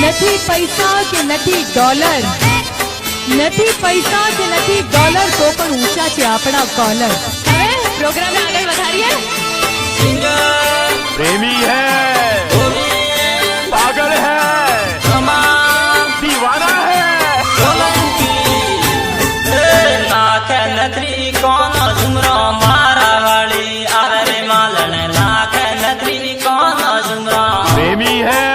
નથી પૈસા કે નથી ડોલર, નથી પૈસા કે નથી ડોલર, તો પણ ઊંચા છે આપણા કોલર। હવે પ્રોગ્રામને આગળ વધારીએ। प्रेमी है, पागल है, दीवाना है, नाक नथरी कौन झुमरो मारा वाली आवे रे मालन, नाक नथरी कौन झुमरो प्रेमी है,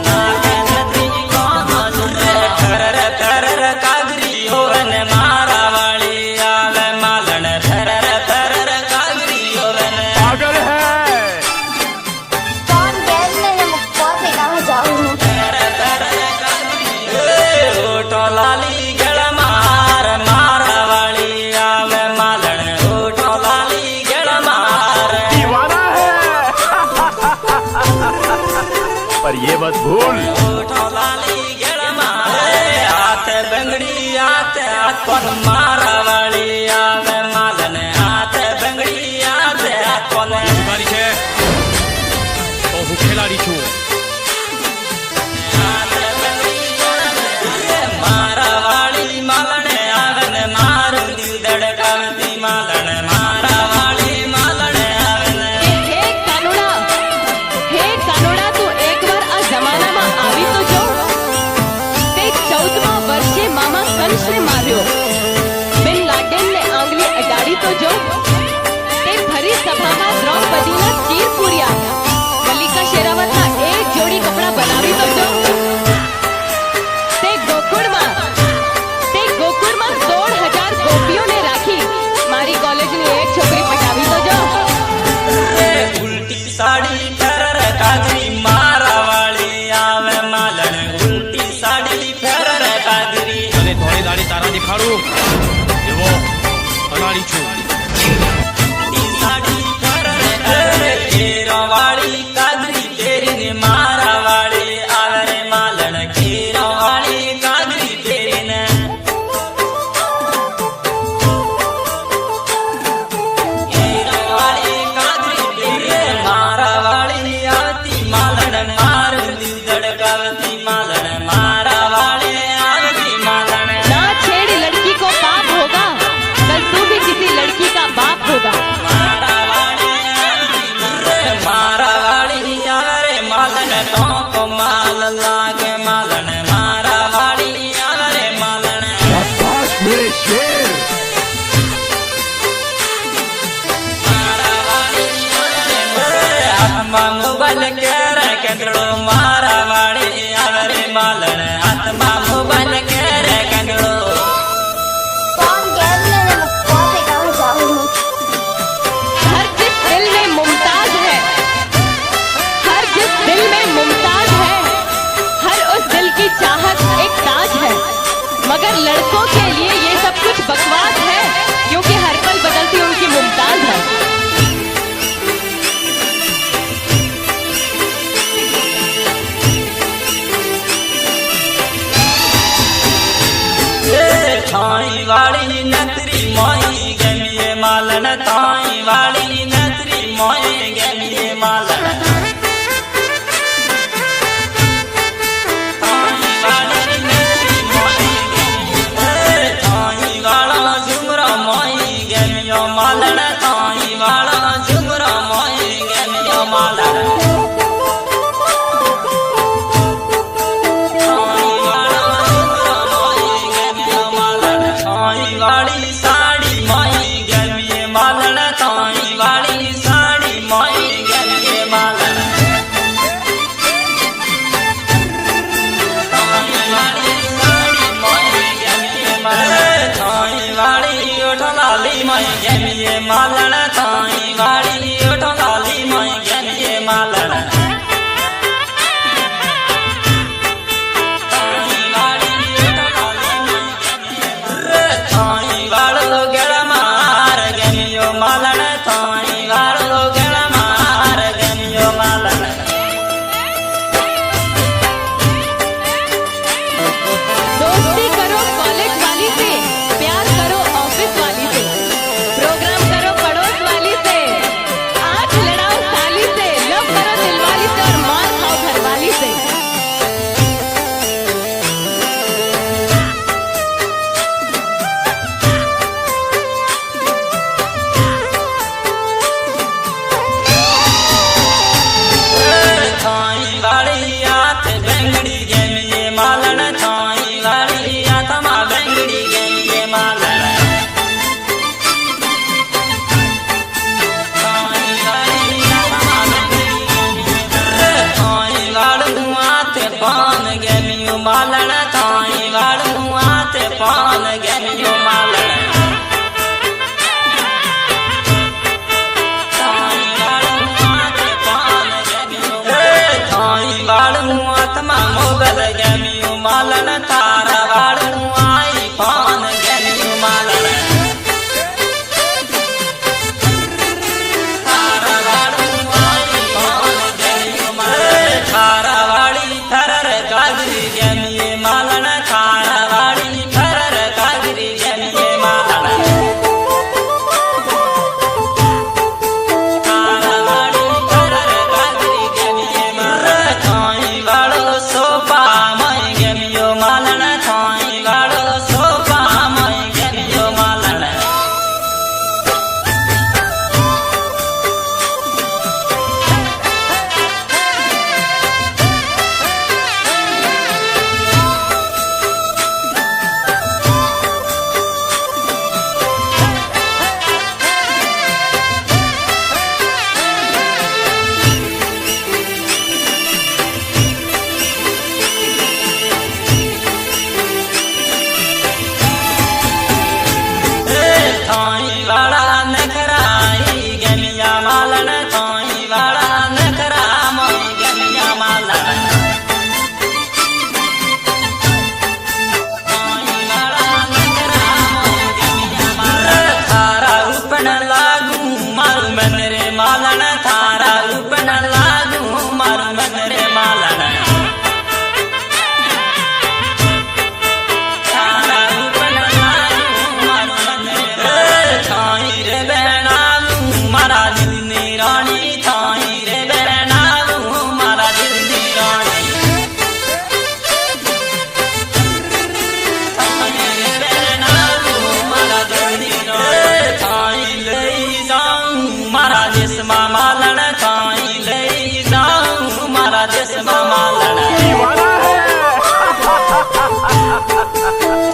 नाक नथरी कौन झुमरो थरर थरर कागरी होवन मारा वाली आवे मालन, थरर थरर कागरी होवन पागल है, ओटो लाली गळ मार मारा वाली आवे मालन, ओटो लाली गळ मार दीवाना है। पर ये मत भूल, ओटो लाली गळ मार हाथ बंगड़ी हाथ हाथ कोन मारा वाली आवे मालन, हाथ बंगड़ी हाथ हाथ कोन ખેલાડી છે તો હું ખેલાડી છું। हाथ बंगड़ी मारा वाली मालन आवे ने मारू दिल धड़कावती मालन, मारा वाली मालन आवे ने હે કાનુડા, હે કાનુડા, તું એકવાર આ જમાનામાં આવી તો જો। તે 14મા વર્ષે મામા કંસને માર્યો, બિન લાડેનને આંગળી અડાડી તો જો। તે ભરી સભામાં દ્રૌપદીના ચીર પૂર્યા, મલ્લિકા શેરાવતના એક જોડી કપડા બનાવી તો જો। તે ગોકુળમાં 16,000 ગોપીઓને રાખી, મારી કોલેજની એક છોકરી પટાવી તો જો। उल्टी साड़ी फेर कागरी मारा वाली आवे मालन, उल्टी साड़ी फेर कागरी અને ધોળી દાડી તારા દેખાડું એવો અનાળી છું। उल्टी साड़ी फेर घेरो वाली कागरी तेरी ने मारा वाली आवे रे मालन, घेरो वाली कागरी तेरी ने घेरो वाली कागरी तेरी ने मारा वाली आवती मालन, मार दिल धड़कावती मालन, मारा वाली आवती मालन ना छेड़ लड़की को पाप होगा, कल तू भी किसी लड़की का बाप होगा। मारा वाली आवे रे मालन, तो को माल लागे मालन, मारा वाली आवे रे मालन, शाबाश मेरे शेर। मारा वाली आवे रे आत्मा मोबाइल के रे कंगड़ो, मारा वाली आवे रे मालन, आत्मा मोबाइल के रे कंगड़ो हर जिस दिल में मुमताज है, हर जिस दिल में मुमताज है, हर उस दिल की चाहत एक ताज है। मगर लड़कों के लिए ये सब कुछ बकवास है, क्योंकि हर पल बदलती उनकी मुमताज है। थाई वाली नतरी मोई गमिए मालन, थाई वाली नतरी मोई गमिए मालन, थाई वाली नतरी मोई गमिए, थाई वाला झुमरा मोई गमियो मालन, थाई वाला झुमरा मोई गमियो मालन, थाई वाला झुमरा मोई गमियो मालन, थाई वाली साड़ी मोई गमिए मालन, थाई वाली साड़ी मोई गमिए मालन, थाई वाली साड़ी मोई गमिए मालन, थाई वाली ओठ लाली मोई गमिए मालन, थाई वाली ओठ लाली मोई गमिए માલણ થારા ઉપન લાગુ મારું મન રે માલણ થારા ઉપન લાગુ મારું મન રે થાઈ રે બેણાવું મારા દિલની રાણી થાઈ રે બેણાવું મારા દિલની રાણી થાઈ રે બેણાવું મારા દિલની રાણી થાઈ લઈ જાઉં મારા દેશમાં માલણ થાઈ લઈ જાઉં મારા દેશમાં માલણ दीवाना है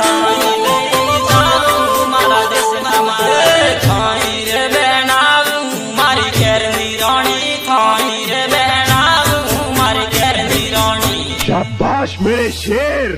થાઈ લઈ જાઉં મારા દેશમાં માલણ થાઈ રે બેણાવું મારી ઘેરની રાણી થાઈ રે બેણાવું મારી ઘેરની રાણી शाबाश मेरे शेर